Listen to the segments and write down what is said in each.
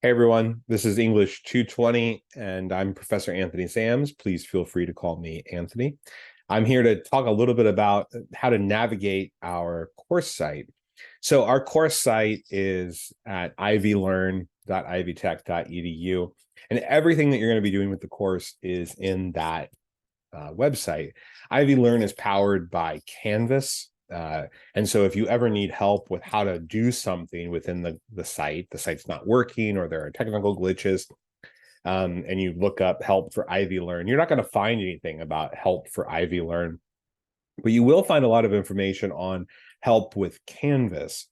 Hey everyone, this is English 220, and I'm Professor Anthony Sams. Please feel free to call me Anthony. I'm here to talk a little bit about how to navigate our course site. So our course site is at ivlearn.ivtech.edu, and everything that you're going to be doing with the course is in that website. Ivy Learn is powered by Canvas. And so if you ever need help with how to do something within the site's not working or there are technical glitches, and you look up help for Ivy Learn, you're not going to find anything about help for Ivy Learn, but you will find a lot of information on help with Canvas.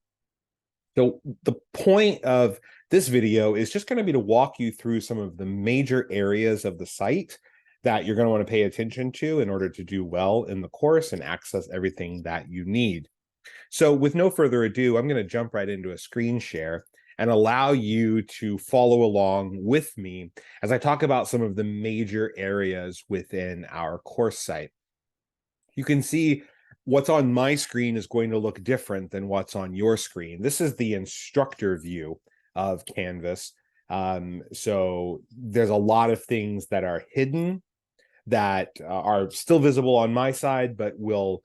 So the point of this video is just going to be to walk you through some of the major areas of the site that you're going to want to pay attention to in order to do well in the course and access everything that you need. So with no further ado, I'm going to jump right into a screen share and allow you to follow along with me as I talk about some of the major areas within our course site. You can see what's on my screen is going to look different than what's on your screen. This is the instructor view of Canvas. So there's a lot of things that are hidden that are still visible on my side, but will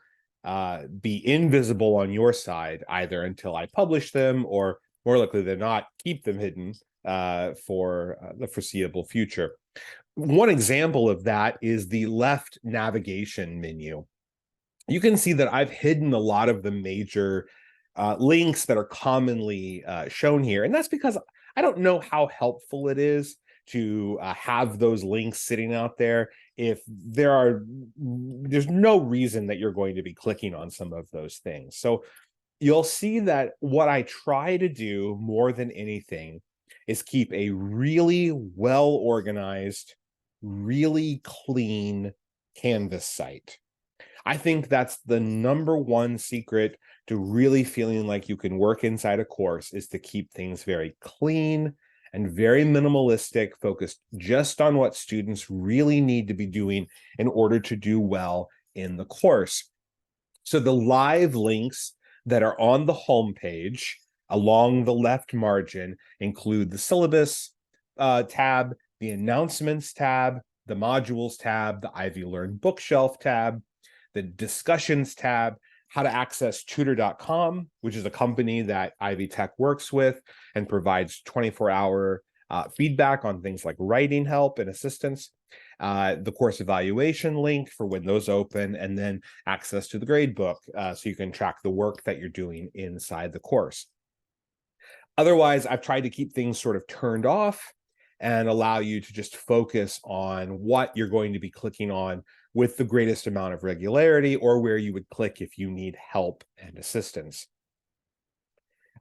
be invisible on your side, either until I publish them or more likely than not, keep them hidden for the foreseeable future. One example of that is the left navigation menu. You can see that I've hidden a lot of the major links that are commonly shown here. And that's because I don't know how helpful it is to have those links sitting out there if there's no reason that you're going to be clicking on some of those things. So you'll see that what I try to do more than anything is keep a really well organized, really clean Canvas site. I think that's the number one secret to really feeling like you can work inside a course, is to keep things very clean and very minimalistic, focused just on what students really need to be doing in order to do well in the course. So the live links that are on the homepage along the left margin include the syllabus tab, the announcements tab, the modules tab, the Ivy Learn bookshelf tab, the discussions tab, how to access tutor.com, which is a company that Ivy Tech works with and provides 24-hour feedback on things like writing help and assistance, the course evaluation link for when those open, and then access to the gradebook so you can track the work that you're doing inside the course. Otherwise, I've tried to keep things sort of turned off and allow you to just focus on what you're going to be clicking on with the greatest amount of regularity, or where you would click if you need help and assistance.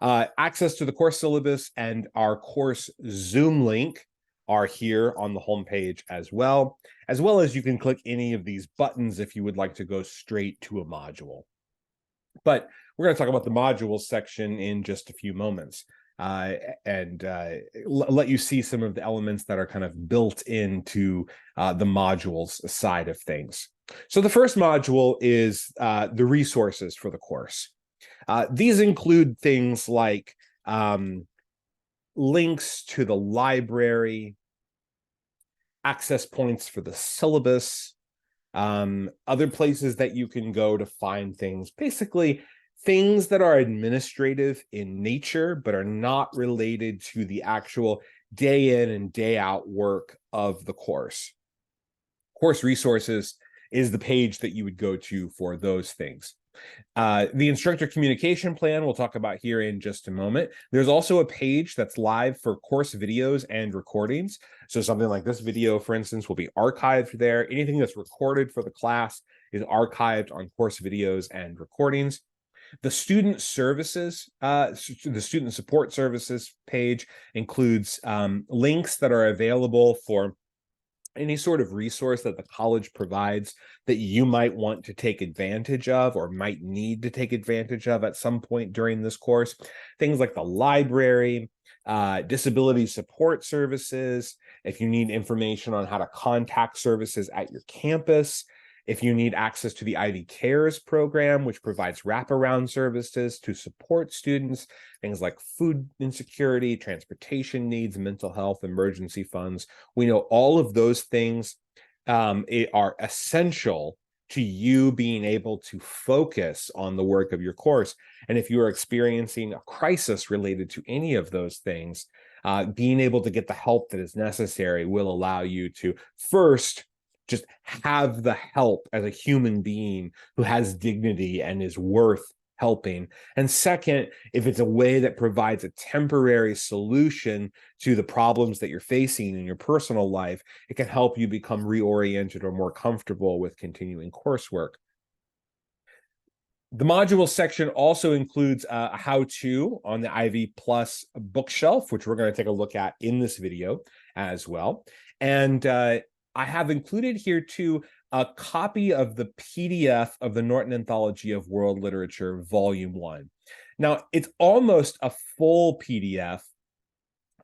Access to the course syllabus and our course Zoom link are here on the homepage as well as you can click any of these buttons if you would like to go straight to a module. But we're going to talk about the modules section in just a few moments. And let you see some of the elements that are kind of built into the modules side of things. So the first module is the resources for the course. These include things like links to the library, access points for the syllabus, other places that you can go to find things, basically things that are administrative in nature, but are not related to the actual day in and day out work of the course. Course resources is the page that you would go to for those things. The instructor communication plan we'll talk about here in just a moment. There's also a page that's live for course videos and recordings. So something like this video, for instance, will be archived there. Anything that's recorded for the class is archived on course videos and recordings. The student services, the student support services page includes links that are available for any sort of resource that the college provides that you might want to take advantage of or might need to take advantage of at some point during this course. Things like the library, disability support services, if you need information on how to contact services at your campus, If you need access to the Ivy Cares program, which provides wraparound services to support students, things like food insecurity, transportation needs, mental health, emergency funds, we know all of those things are essential to you being able to focus on the work of your course. And if you are experiencing a crisis related to any of those things, being able to get the help that is necessary will allow you to first just have the help as a human being who has dignity and is worth helping. And second, if it's a way that provides a temporary solution to the problems that you're facing in your personal life, it can help you become reoriented or more comfortable with continuing coursework. The module section also includes a how-to on the Ivy Plus bookshelf, which we're going to take a look at in this video as well. And I have included here too a copy of the PDF of the Norton Anthology of World Literature, Volume 1. Now, it's almost a full PDF,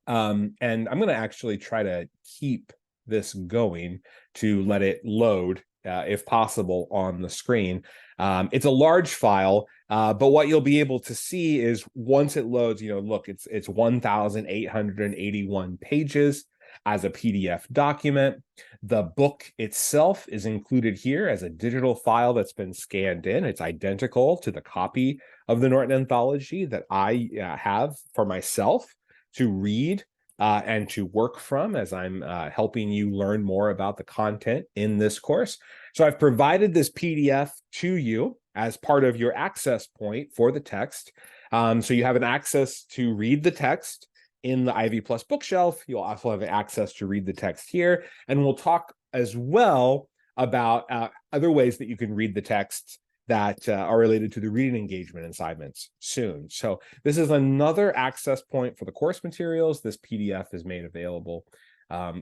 and I'm going to actually try to keep this going to let it load, if possible, on the screen. It's a large file, but what you'll be able to see is once it loads, look, it's 1,881 pages as a PDF document. The book itself is included here as a digital file that's been scanned in. It's identical to the copy of the Norton Anthology that I have for myself to read and to work from as I'm helping you learn more about the content in this course. So I've provided this PDF to you as part of your access point for the text. So you have an access to read the text in the Ivy Plus bookshelf. You'll also have access to read the text here. And we'll talk as well about other ways that you can read the text that are related to the reading engagement assignments soon. So this is another access point for the course materials. This PDF is made available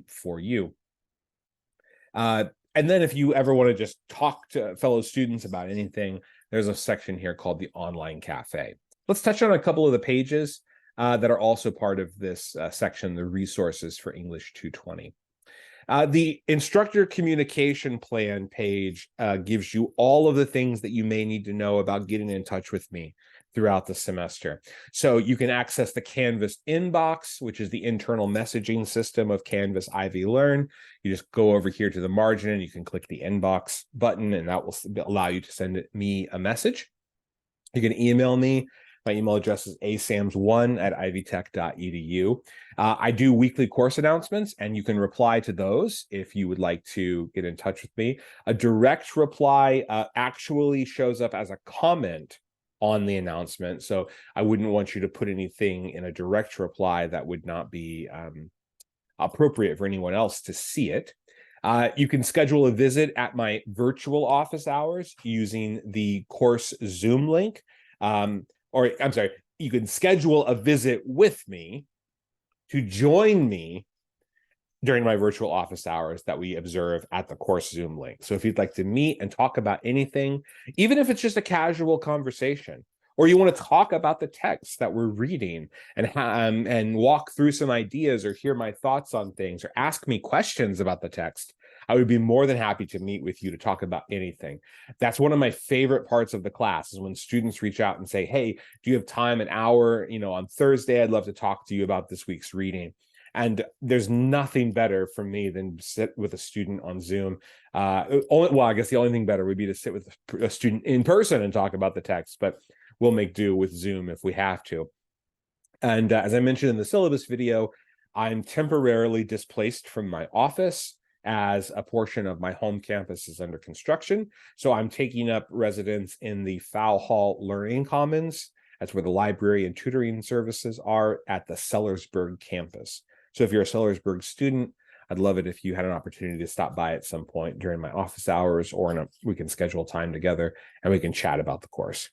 for you. And then if you ever want to just talk to fellow students about anything, there's a section here called the Online Cafe. Let's touch on a couple of the pages that are also part of this section, the resources for English 220. The instructor communication plan page gives you all of the things that you may need to know about getting in touch with me throughout the semester. So you can access the Canvas inbox, which is the internal messaging system of Canvas Ivy Learn. You just go over here to the margin and you can click the inbox button, and that will allow you to send me a message. You can email me. My email address is asams1@ivytech.edu. I do weekly course announcements, and you can reply to those if you would like to get in touch with me. A direct reply actually shows up as a comment on the announcement, so I wouldn't want you to put anything in a direct reply that would not be appropriate for anyone else to see it. You can schedule a visit at my virtual office hours using the course Zoom link. Or I'm sorry, you can schedule a visit with me to join me during my virtual office hours that we observe at the course Zoom link. So if you'd like to meet and talk about anything, even if it's just a casual conversation, or you want to talk about the text that we're reading and walk through some ideas or hear my thoughts on things or ask me questions about the text, I would be more than happy to meet with you to talk about anything. That's one of my favorite parts of the class is when students reach out and say, hey, do you have time, an hour, on Thursday? I'd love to talk to you about this week's reading. And there's nothing better for me than sit with a student on Zoom. I guess the only thing better would be to sit with a student in person and talk about the text, but we'll make do with Zoom if we have to. And as I mentioned in the syllabus video, I'm temporarily displaced from my office as a portion of my home campus is under construction. So I'm taking up residence in the Fowl Hall Learning Commons. That's where the library and tutoring services are at the Sellersburg campus. So if you're a Sellersburg student, I'd love it if you had an opportunity to stop by at some point during my office hours, or we can schedule time together and we can chat about the course.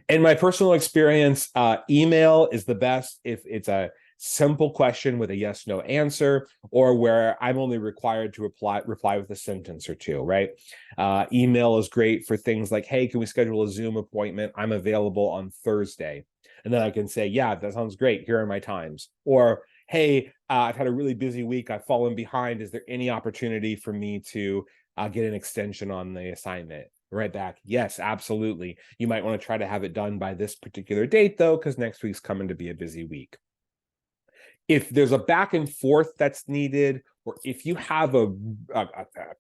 In my personal experience, email is the best if it's a simple question with a yes/no answer, or where I'm only required to reply with a sentence or two, right? Email is great for things like, hey, can we schedule a Zoom appointment? I'm available on Thursday. And then I can say, yeah, that sounds great. Here are my times. Or, hey, I've had a really busy week. I've fallen behind. Is there any opportunity for me to I'll get an extension on the assignment. Right back, yes, absolutely. You might want to try to have it done by this particular date, though, because next week's coming to be a busy week. If there's a back and forth that's needed, or if you have a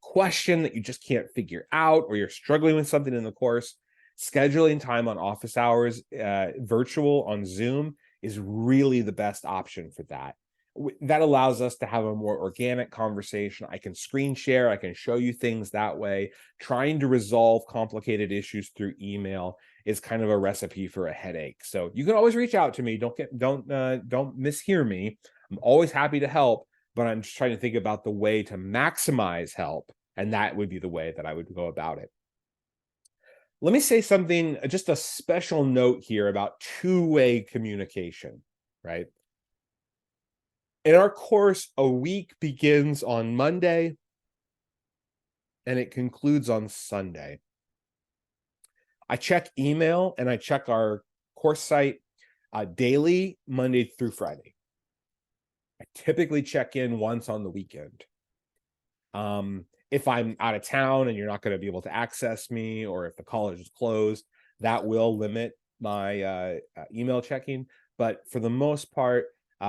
question that you just can't figure out, or you're struggling with something in the course, scheduling time on office hours, virtual on Zoom, is really the best option for that. That allows us to have a more organic conversation. I can screen share, I can show you things that way. Trying to resolve complicated issues through email is kind of a recipe for a headache. So you can always reach out to me. Don't mishear me. I'm always happy to help, but I'm just trying to think about the way to maximize help, and that would be the way that I would go about it. Let me say something, just a special note here about two-way communication, right? In our course, a week begins on Monday and it concludes on Sunday. I check email and I check our course site daily, Monday through Friday. I typically check in once on the weekend. If I'm out of town and you're not going to be able to access me, or if the college is closed, that will limit my email checking. But for the most part,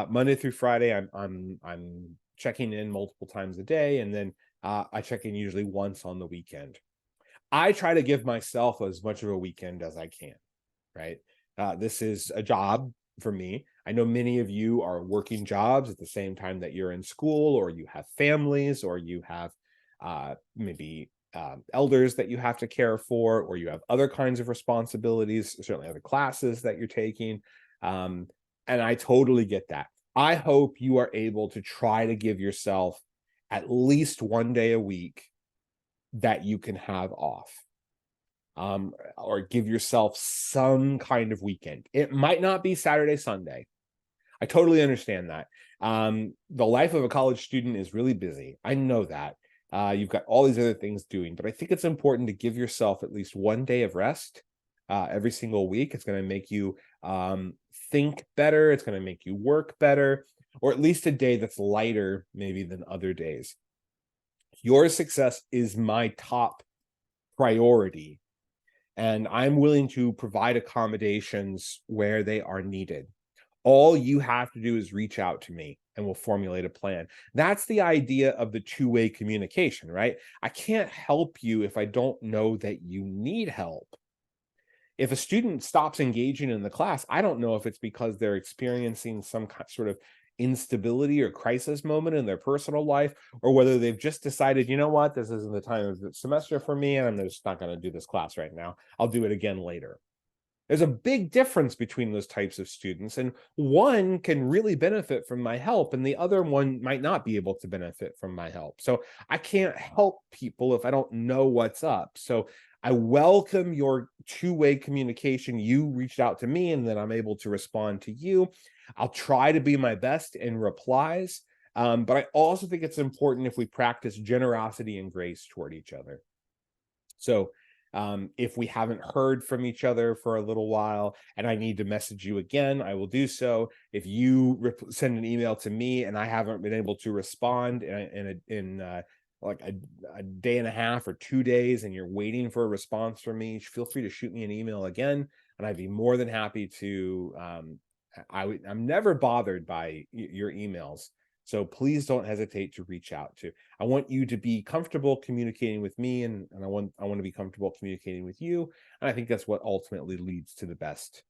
Monday through Friday, I'm checking in multiple times a day, and then I check in usually once on the weekend. I try to give myself as much of a weekend as I can, right? This is a job for me. I know many of you are working jobs at the same time that you're in school, or you have families, or you have maybe elders that you have to care for, or you have other kinds of responsibilities, certainly other classes that you're taking. And I totally get that. I hope you are able to try to give yourself at least one day a week that you can have off, or give yourself some kind of weekend. It might not be Saturday, Sunday. I totally understand that. The life of a college student is really busy. I know that. You've got all these other things doing, but I think it's important to give yourself at least one day of rest every single week. It's going to make you think better. It's going to make you work better, or at least a day that's lighter maybe than other days. Your success is my top priority, and I'm willing to provide accommodations where they are needed. All you have to do is reach out to me and we'll formulate a plan. That's the idea of the two-way communication, right? I can't help you if I don't know that you need help. If a student stops engaging in the class, I don't know if it's because they're experiencing some sort of instability or crisis moment in their personal life, or whether they've just decided, you know what, this isn't the time of the semester for me, and I'm just not going to do this class right now. I'll do it again later. There's a big difference between those types of students, and one can really benefit from my help, and the other one might not be able to benefit from my help. So I can't help people if I don't know what's up. So I welcome your two-way communication. You reached out to me, and then I'm able to respond to you. I'll try to be my best in replies, but I also think it's important if we practice generosity and grace toward each other. So if we haven't heard from each other for a little while and I need to message you again, I will do so. If you send an email to me and I haven't been able to respond in like a day and a half or 2 days, and you're waiting for a response from me, feel free to shoot me an email again, and I'd be more than happy to. I'm never bothered by your emails. So please don't hesitate to reach out to. I want you to be comfortable communicating with me, and I want to be comfortable communicating with you. And I think that's what ultimately leads to the best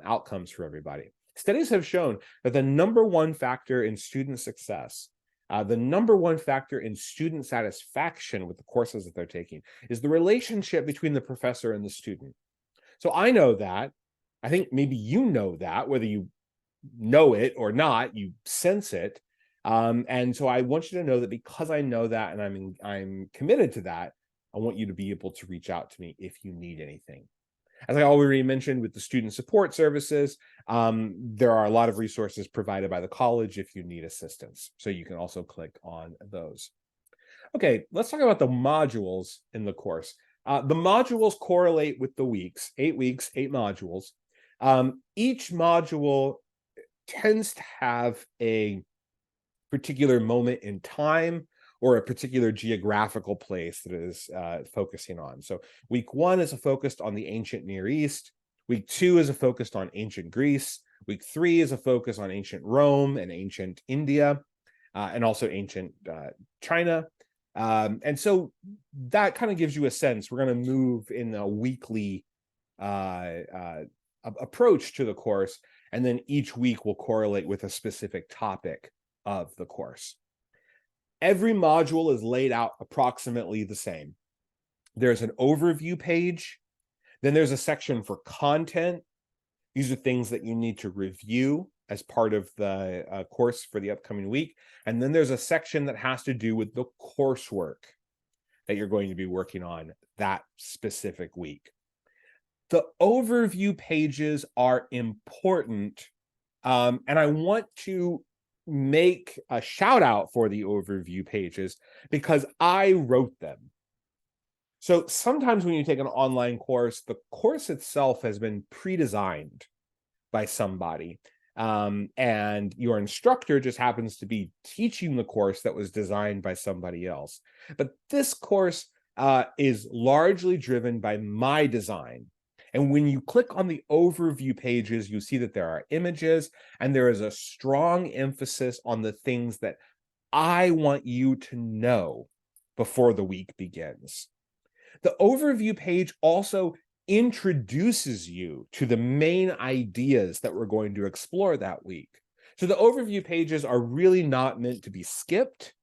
outcomes for everybody. Studies have shown that the number one factor in student success, the number one factor in student satisfaction with the courses that they're taking, is the relationship between the professor and the student. So I know that. I think maybe you know that, whether you know it or not, you sense it. And so I want you to know that because I know that and I'm committed to that, I want you to be able to reach out to me if you need anything. As I already mentioned with the student support services, there are a lot of resources provided by the college if you need assistance. So you can also click on those. Okay, let's talk about the modules in the course. The modules correlate with the weeks, 8 weeks, 8 modules. Each module tends to have a particular moment in time or a particular geographical place that it is focusing on. So week 1 is focused on the ancient Near East. Week 2 is focused on ancient Greece. Week 3 is a focus on ancient Rome and ancient India, and also ancient China. And so that kind of gives you a sense. We're going to move in a weekly approach to the course, and then each week will correlate with a specific topic of the course. Every module is laid out approximately the same. There's an overview page, then there's a section for content. These are things that you need to review as part of the course for the upcoming week. And then there's a section that has to do with the coursework that you're going to be working on that specific week. The overview pages are important, and I want to make a shout out for the overview pages because I wrote them. So sometimes when you take an online course, the course itself has been pre-designed by somebody, and your instructor just happens to be teaching the course that was designed by somebody else. But this course is largely driven by my design. And when you click on the overview pages, you see that there are images, and there is a strong emphasis on the things that I want you to know before the week begins. The overview page also introduces you to the main ideas that we're going to explore that week. So the overview pages are really not meant to be skipped.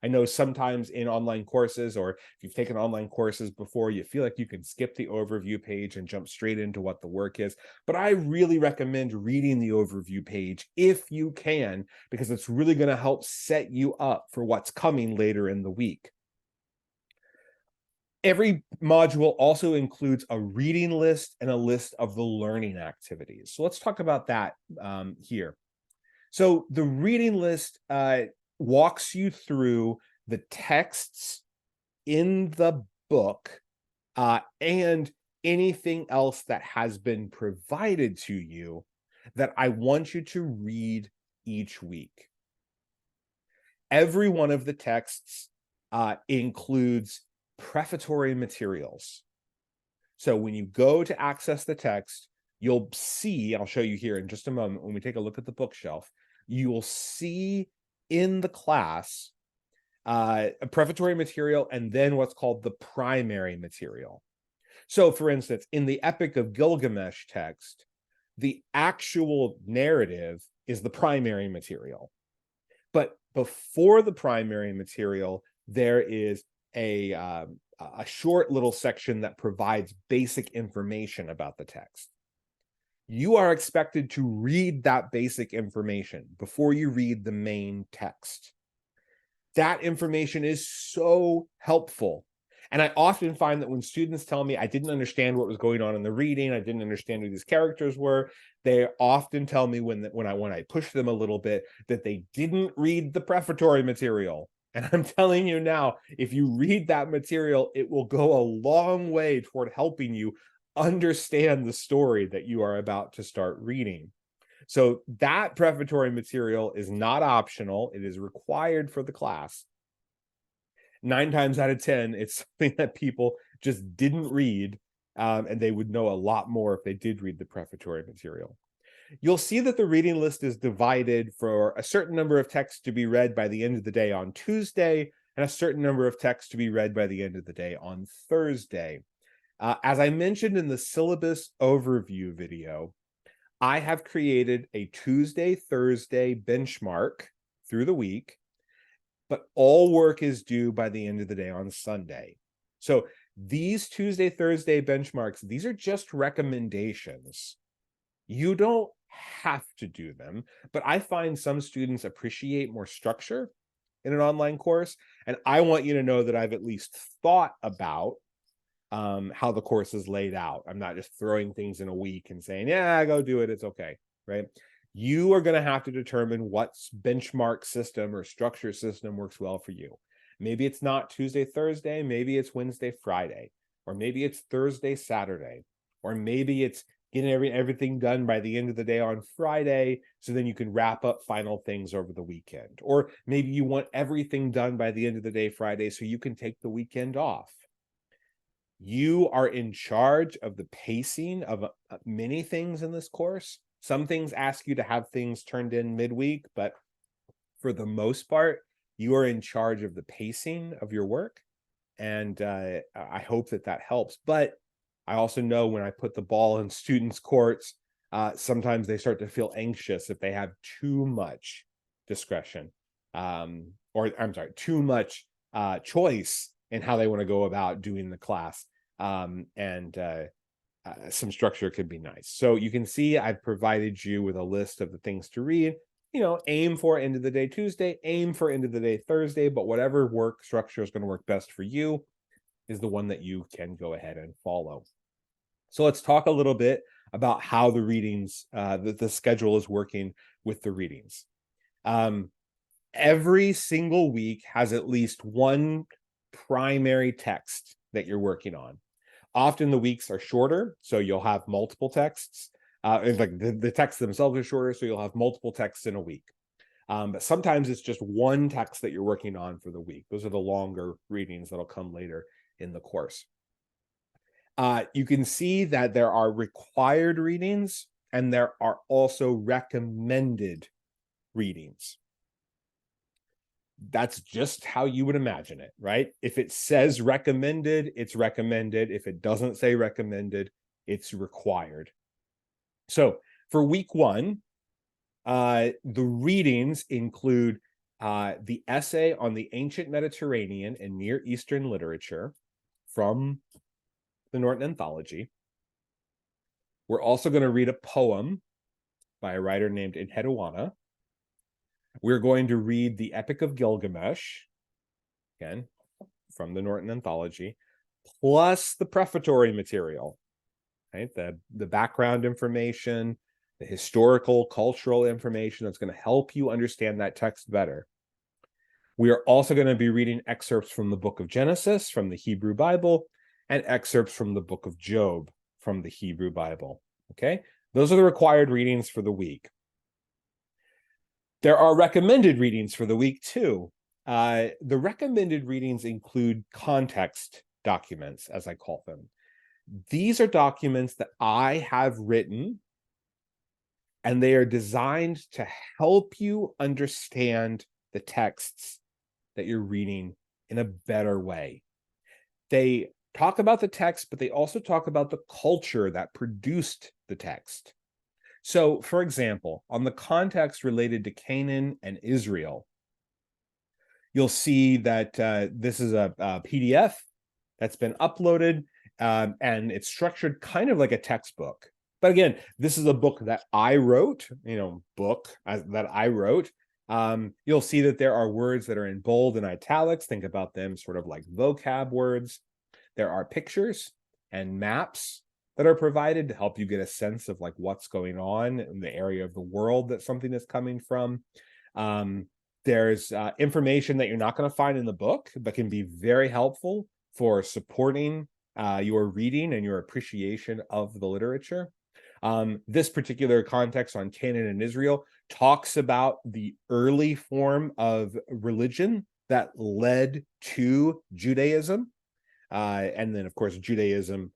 I know sometimes in online courses, or if you've taken online courses before, you feel like you can skip the overview page and jump straight into what the work is. But I really recommend reading the overview page if you can, because it's really going to help set you up for what's coming later in the week. Every module also includes a reading list and a list of the learning activities. So let's talk about that here. So the reading list walks you through the texts in the book and anything else that has been provided to you that I want you to read each week. Every one of the texts includes prefatory materials. So when you go to access the text, you'll see, I'll show you here in just a moment, when we take a look at the bookshelf, you will see in the class a prefatory material and then what's called the primary material. So for instance, in the Epic of Gilgamesh text, the actual narrative is the primary material. But before the primary material, there is a short little section that provides basic information about the text. You are expected to read that basic information before you read the main text. That information is so helpful. And I often find that when students tell me I didn't understand what was going on in the reading, I didn't understand who these characters were, they often tell me when I push them a little bit that they didn't read the prefatory material. And I'm telling you now, if you read that material, it will go a long way toward helping you understand the story that you are about to start reading. So that prefatory material is not optional. It is required for the class. 9 times out of 10, it's something that people just didn't read, and they would know a lot more if they did read the prefatory material. You'll see that the reading list is divided for a certain number of texts to be read by the end of the day on Tuesday, and a certain number of texts to be read by the end of the day on Thursday. As I mentioned in the syllabus overview video, I have created a Tuesday-Thursday benchmark through the week, but all work is due by the end of the day on Sunday. So these Tuesday-Thursday benchmarks, these are just recommendations. You don't have to do them, but I find some students appreciate more structure in an online course, and I want you to know that I've at least thought about how the course is laid out. I'm not just throwing things in a week and saying, yeah, go do it, it's okay, right? You are going to have to determine what benchmark system or structure system works well for you. Maybe it's not Tuesday, Thursday, maybe it's Wednesday, Friday, or maybe it's Thursday, Saturday, or maybe it's getting everything done by the end of the day on Friday, so then you can wrap up final things over the weekend. Or maybe you want everything done by the end of the day Friday so you can take the weekend off. You are in charge of the pacing of many things in this course. Some things ask you to have things turned in midweek, but for the most part, you are in charge of the pacing of your work. And I hope that helps. But I also know when I put the ball in students' courts, sometimes they start to feel anxious if they have too much discretion, or I'm sorry, too much choice in how they want to go about doing the class. And some structure could be nice. So you can see I've provided you with a list of the things to read. Aim for end of the day Tuesday, aim for end of the day Thursday, but whatever work structure is going to work best for you is the one that you can go ahead and follow. So let's talk a little bit about how the readings, the schedule is working with the readings. Every single week has at least one primary text that you're working on. Often the weeks are shorter, so you'll have multiple texts. Like the texts themselves are shorter, so you'll have multiple texts in a week. But sometimes it's just one text that you're working on for the week. Those are the longer readings that'll come later in the course. You can see that there are required readings and there are also recommended readings. That's just how you would imagine it, right? If it says recommended, it's recommended. If it doesn't say recommended, it's required. So for week one, the readings include the essay on the ancient Mediterranean and Near Eastern literature from the Norton Anthology. We're also going to read a poem by a writer named Enheduanna. We're going to read the Epic of Gilgamesh, again, from the Norton Anthology, plus the prefatory material, right? The background information, the historical, cultural information that's going to help you understand that text better. We are also going to be reading excerpts from the book of Genesis, from the Hebrew Bible, and excerpts from the book of Job, from the Hebrew Bible, okay? Those are the required readings for the week. There are recommended readings for the week too. The recommended readings include context documents, as I call them. These are documents that I have written, and they are designed to help you understand the texts that you're reading in a better way. They talk about the text, but they also talk about the culture that produced the text. So, for example, on the context related to Canaan and Israel, you'll see that this is a PDF that's been uploaded, and it's structured kind of like a textbook. But again, this is a book that I wrote, that I wrote. You'll see that there are words that are in bold and italics. Think about them sort of like vocab words. There are pictures and maps that are provided to help you get a sense of like what's going on in the area of the world that something is coming from. There's information that you're not going to find in the book, but can be very helpful for supporting your reading and your appreciation of the literature. This particular context on Canaan and Israel talks about the early form of religion that led to Judaism. And then, of course, Judaism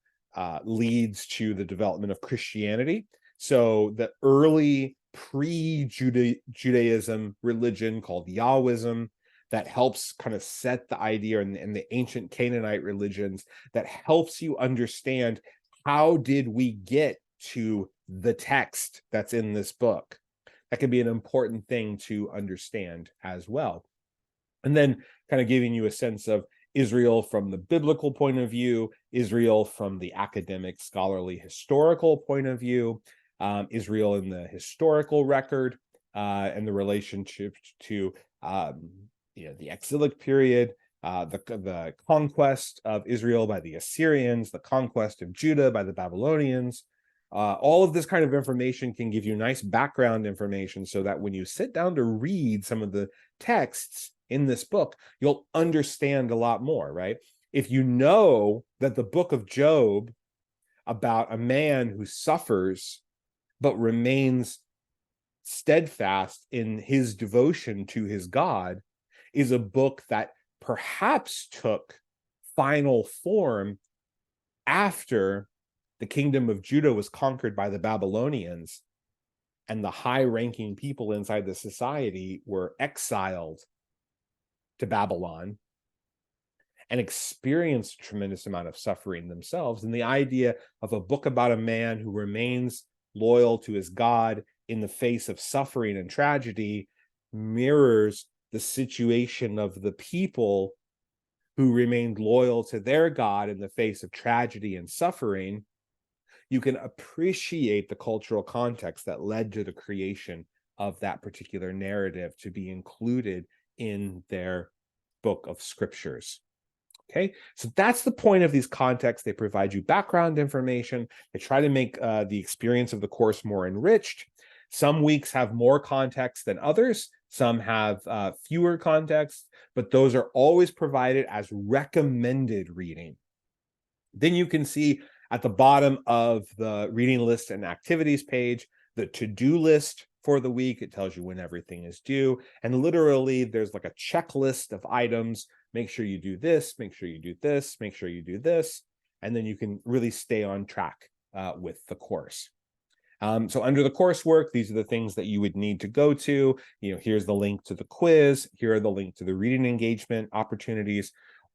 leads to the development of Christianity. So the early pre-Judaism religion called Yahwism that helps kind of set the idea, and the ancient Canaanite religions that helps you understand how did we get to the text that's in this book. That can be an important thing to understand as well. And then kind of giving you a sense of Israel from the biblical point of view, Israel from the academic, scholarly, historical point of view, Israel in the historical record, and the relationship to the exilic period, the conquest of Israel by the Assyrians, the conquest of Judah by the Babylonians. All of this kind of information can give you nice background information so that when you sit down to read some of the texts in this book, you'll understand a lot more, right? If you know that the book of Job about a man who suffers but remains steadfast in his devotion to his God is a book that perhaps took final form after the kingdom of Judah was conquered by the Babylonians and the high-ranking people inside the society were exiled to Babylon and experienced a tremendous amount of suffering themselves. And the idea of a book about a man who remains loyal to his God in the face of suffering and tragedy mirrors the situation of the people who remained loyal to their God in the face of tragedy and suffering. You can appreciate the cultural context that led to the creation of that particular narrative to be included in their book of scriptures. Okay, so that's the point of these contexts. They provide you background information. They try to make the experience of the course more enriched. Some weeks have more context than others. Some have fewer context, but those are always provided as recommended reading. Then you can see at the bottom of the reading list and activities page, the to-do list for the week. It tells you when everything is due. And literally there's like a checklist of items. Make sure you do this, make sure you do this, make sure you do this. And then you can really stay on track with the course. So under the coursework, these are the things that you would need to go to. Here's the link to the quiz. Here are the link to the reading engagement opportunities.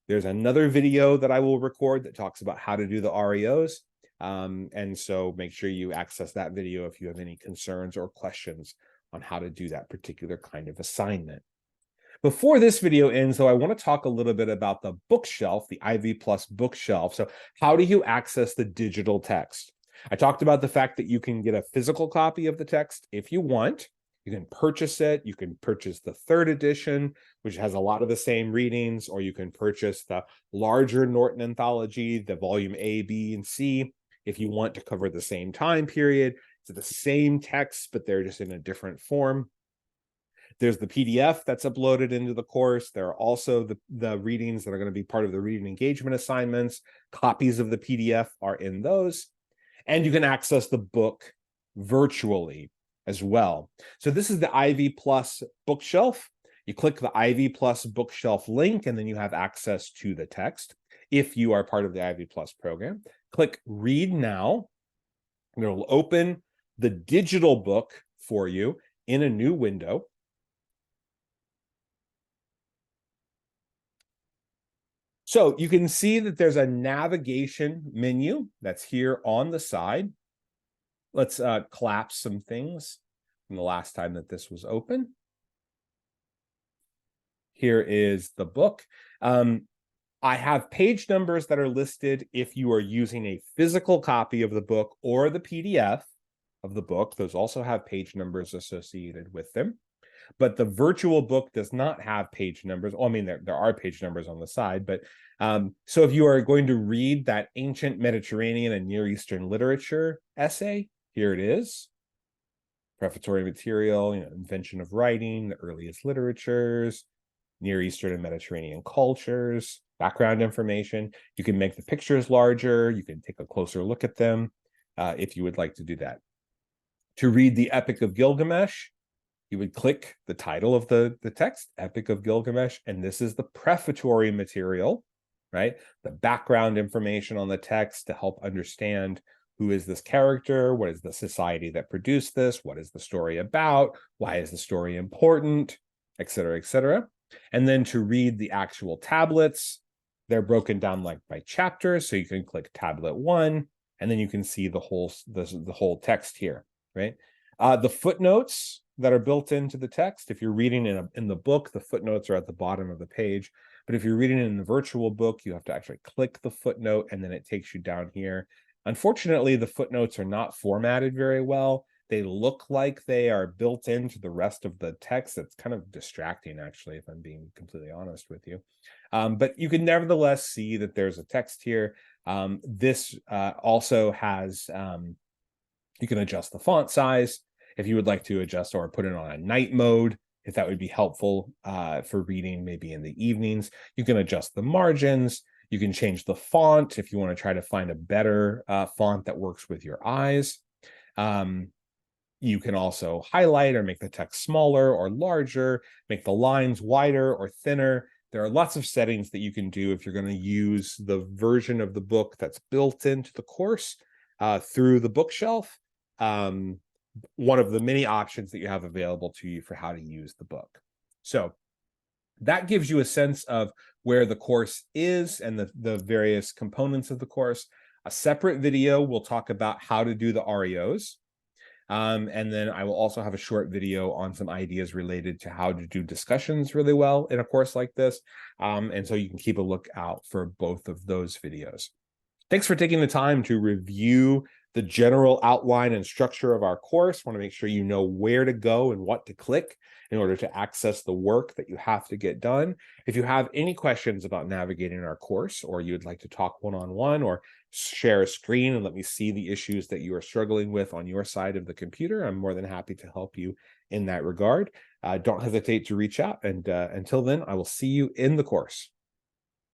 There's another video that I will record that talks about how to do the REOs. And so make sure you access that video if you have any concerns or questions on how to do that particular kind of assignment. Before this video ends, though, I want to talk a little bit about the bookshelf, the Ivy Plus bookshelf. So how do you access the digital text? I talked about the fact that you can get a physical copy of the text if you want. You can purchase it. You can purchase the 3rd edition, which has a lot of the same readings, or you can purchase the larger Norton Anthology, the volume A, B, and C, if you want to cover the same time period. It's the same text, but they're just in a different form. There's the PDF that's uploaded into the course. There are also the readings that are going to be part of the reading engagement assignments. Copies of the PDF are in those. And you can access the book virtually as well. So this is the Ivy Plus bookshelf. You click the Ivy Plus bookshelf link, and then you have access to the text. If you are part of the Ivy Plus program, click Read Now, and it will open the digital book for you in a new window. So you can see that there's a navigation menu that's here on the side. Let's collapse some things from the last time that this was open. Here is the book. I have page numbers that are listed if you are using a physical copy of the book or the PDF of the book. Those also have page numbers associated with them. But the virtual book does not have page numbers. Well, I mean, there are page numbers on the side, but so if you are going to read that ancient Mediterranean and Near Eastern literature essay, here it is. Prefatory material, invention of writing, the earliest literatures, Near Eastern and Mediterranean cultures, background information. You can make the pictures larger. You can take a closer look at them if you would like to do that. To read the Epic of Gilgamesh, you would click the title of the text, Epic of Gilgamesh, and this is the prefatory material, right? The background information on the text to help understand who is this character, what is the society that produced this, what is the story about, why is the story important, et cetera, et cetera. And then to read the actual tablets, they're broken down like by chapters, so you can click tablet 1, and then you can see the whole text here, right? The footnotes that are built into the text. If you're reading in the book, the footnotes are at the bottom of the page. But if you're reading it in the virtual book, you have to actually click the footnote, and then it takes you down here. Unfortunately, the footnotes are not formatted very well. They look like they are built into the rest of the text. It's kind of distracting, actually, if I'm being completely honest with you. But you can nevertheless see that there's a text here. This also has, you can adjust the font size if you would like to adjust or put it on a night mode, if that would be helpful for reading maybe in the evenings. You can adjust the margins. You can change the font if you want to try to find a better font that works with your eyes. You can also highlight or make the text smaller or larger, make the lines wider or thinner. There are lots of settings that you can do if you're going to use the version of the book that's built into the course through the bookshelf. One of the many options that you have available to you for how to use the book. So that gives you a sense of where the course is and the various components of the course. A separate video will talk about how to do the REOs. And then I will also have a short video on some ideas related to how to do discussions really well in a course like this. And so you can keep a lookout for both of those videos. Thanks for taking the time to review the general outline and structure of our course. I want to make sure you know where to go and what to click in order to access the work that you have to get done. If you have any questions about navigating our course, or you'd like to talk one-on-one or share a screen and let me see the issues that you are struggling with on your side of the computer, I'm more than happy to help you in that regard. Don't hesitate to reach out. And until then, I will see you in the course.